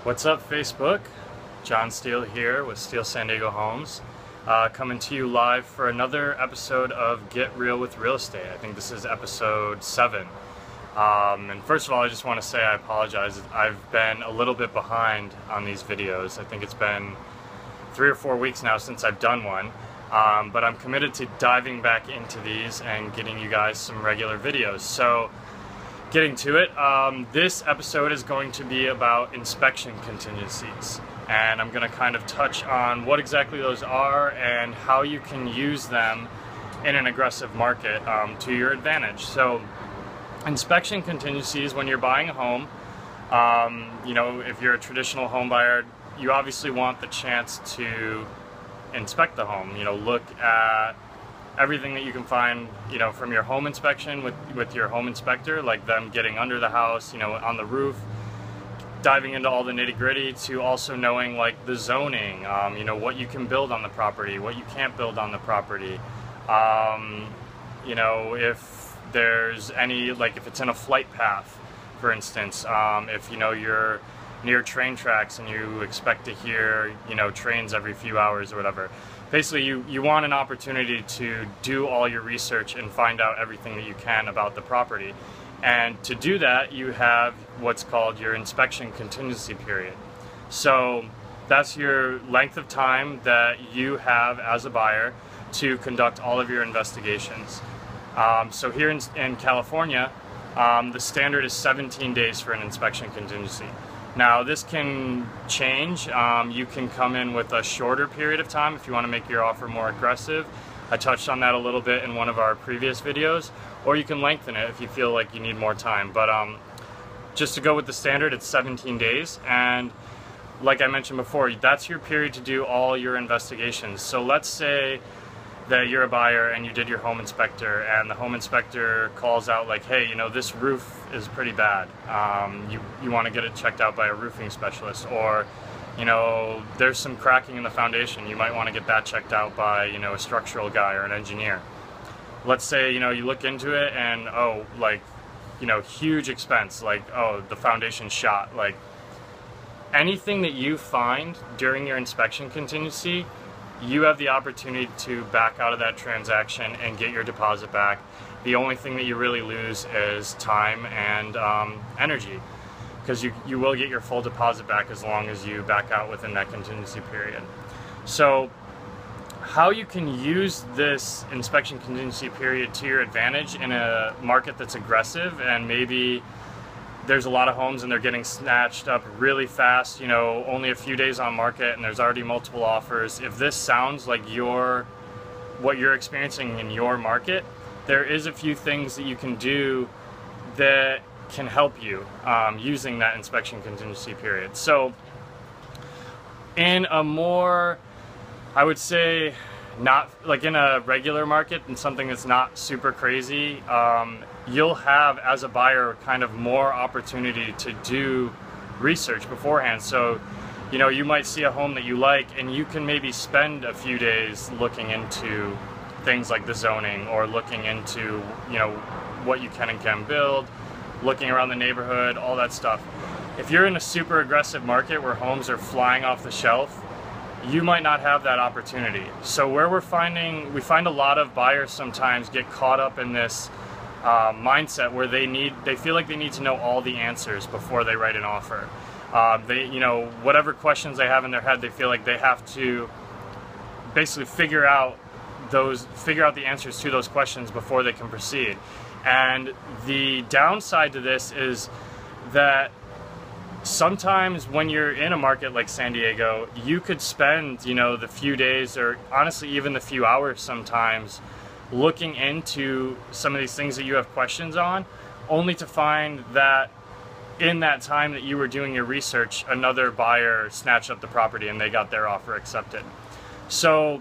What's up, Facebook? John Steele here with Steele San Diego Homes, coming to you live for another episode of Get Real with Real Estate. I think this is episode 7. And first of all, I just want to say I apologize. I've been a little bit behind on these videos. I think it's been 3 or 4 weeks now since I've done one. But I'm committed to diving back into these and getting you guys some regular videos. So, getting to it, this episode is going to be about inspection contingencies. And I'm going to kind of touch on what exactly those are and how you can use them in an aggressive market to your advantage. So, inspection contingencies, when you're buying a home, if you're a traditional home buyer, you obviously want the chance to inspect the home. Look at everything that you can find, from your home inspection with your home inspector, like them getting under the house, on the roof, diving into all the nitty-gritty, to also knowing like the zoning, what you can build on the property, what you can't build on the property, if there's any, like if it's in a flight path, for instance, if you're near train tracks and you expect to hear trains every few hours or whatever. Basically, you want an opportunity to do all your research and find out everything that you can about the property. And to do that, you have what's called your inspection contingency period. So that's your length of time that you have as a buyer to conduct all of your investigations. So here in California, the standard is 17 days for an inspection contingency. Now this can change. You can come in with a shorter period of time if you want to make your offer more aggressive. I touched on that a little bit in one of our previous videos. Or you can lengthen it if you feel like you need more time. But just to go with the standard, it's 17 days. And like I mentioned before, that's your period to do all your investigations. So let's say that you're a buyer and you did your home inspector, and the home inspector calls out like, hey, this roof is pretty bad. You want to get it checked out by a roofing specialist, or there's some cracking in the foundation. You might want to get that checked out by a structural guy or an engineer. Let's say you look into it and huge expense, like the foundation's shot. Like anything that you find during your inspection contingency, you have the opportunity to back out of that transaction and get your deposit back. The only thing that you really lose is time and energy, because you will get your full deposit back as long as you back out within that contingency period. So how you can use this inspection contingency period to your advantage in a market that's aggressive, and maybe there's a lot of homes and they're getting snatched up really fast, only a few days on market and there's already multiple offers. If this sounds like what you're experiencing in your market, there is a few things that you can do that can help you using that inspection contingency period. So in a more, I would say, not like in a regular market and something that's not super crazy, you'll have, as a buyer, kind of more opportunity to do research beforehand. So, you might see a home that you like and you can maybe spend a few days looking into things like the zoning, or looking into, what you can and can't build, looking around the neighborhood, all that stuff. If you're in a super aggressive market where homes are flying off the shelf, you might not have that opportunity. So where we find a lot of buyers sometimes get caught up in this mindset where they feel like they need to know all the answers before they write an offer. Whatever questions they have in their head, they feel like they have to basically figure out the answers to those questions before they can proceed. And the downside to this is that sometimes when you're in a market like San Diego, you could spend, the few days, or honestly even the few hours sometimes, looking into some of these things that you have questions on, only to find that in that time that you were doing your research, another buyer snatched up the property and they got their offer accepted. So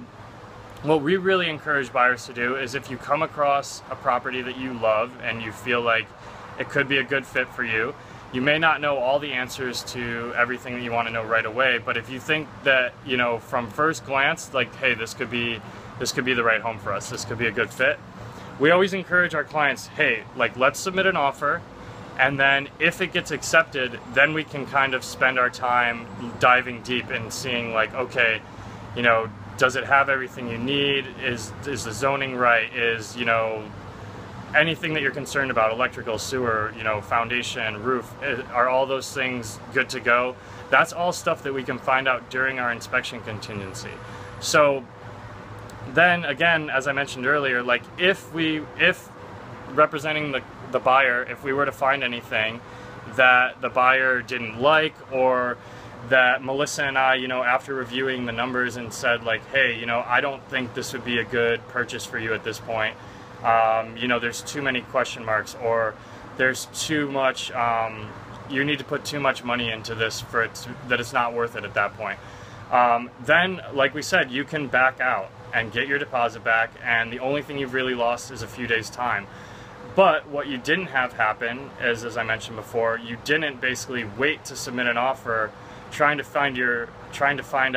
what we really encourage buyers to do is, if you come across a property that you love and you feel like it could be a good fit for you, you may not know all the answers to everything that you want to know right away, but if you think that, from first glance, like, hey, this could be the right home for us, this could be a good fit, we always encourage our clients, hey, let's submit an offer. And then if it gets accepted, then we can kind of spend our time diving deep and seeing like, okay, you know, does it have everything you need? Is the zoning right? Is, you know, anything that you're concerned about, electrical, sewer, you know, foundation, roof, are all those things good to go? That's all stuff that we can find out during our inspection contingency. So then again, as I mentioned earlier, like if representing the buyer, if we were to find anything that the buyer didn't like, or that Melissa and I, you know, after reviewing the numbers and said like, hey, you know, I don't think this would be a good purchase for you at this point. You know, there's too many question marks, or there's too much, you need to put too much money into this for it that it's not worth it at that point. Then, like we said, you can back out and get your deposit back, and the only thing you've really lost is a few days' time. But what you didn't have happen is, as I mentioned before, you didn't basically wait to submit an offer trying to find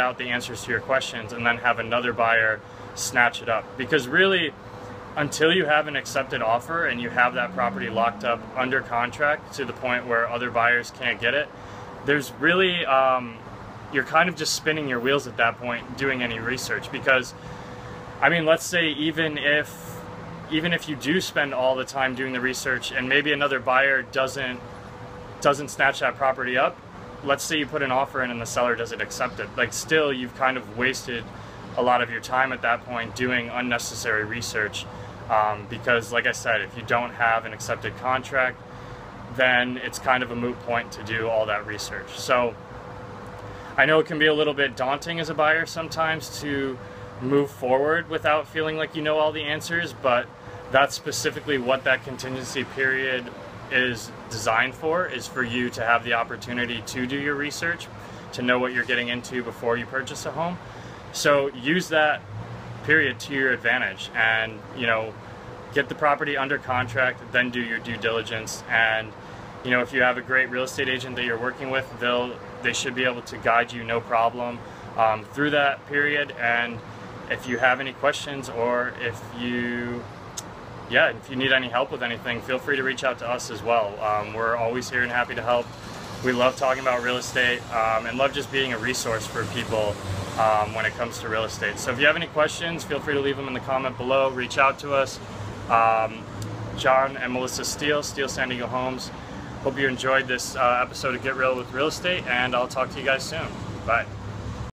out the answers to your questions and then have another buyer snatch it up. Because really, until you have an accepted offer and you have that property locked up under contract to the point where other buyers can't get it, there's really, you're kind of just spinning your wheels at that point doing any research. Because, I mean, let's say even if you do spend all the time doing the research and maybe another buyer doesn't snatch that property up, let's say you put an offer in and the seller doesn't accept it, like still you've kind of wasted a lot of your time at that point doing unnecessary research, because like I said, if you don't have an accepted contract, then it's kind of a moot point to do all that research. So I know it can be a little bit daunting as a buyer sometimes to move forward without feeling like you know all the answers, but that's specifically what that contingency period is designed for, is for you to have the opportunity to do your research, to know what you're getting into before you purchase a home. So use that period to your advantage, and you know, get the property under contract, then do your due diligence. And you know, if you have a great real estate agent that you're working with, they should be able to guide you no problem through that period. And if you have any questions, or if you need any help with anything, feel free to reach out to us as well. We're always here and happy to help. We love talking about real estate, and love just being a resource for people when it comes to real estate. So if you have any questions, feel free to leave them in the comment below. Reach out to us. John and Melissa Steele, San Diego Homes. Hope you enjoyed this episode of Get Real with Real Estate, and I'll talk to you guys soon. Bye.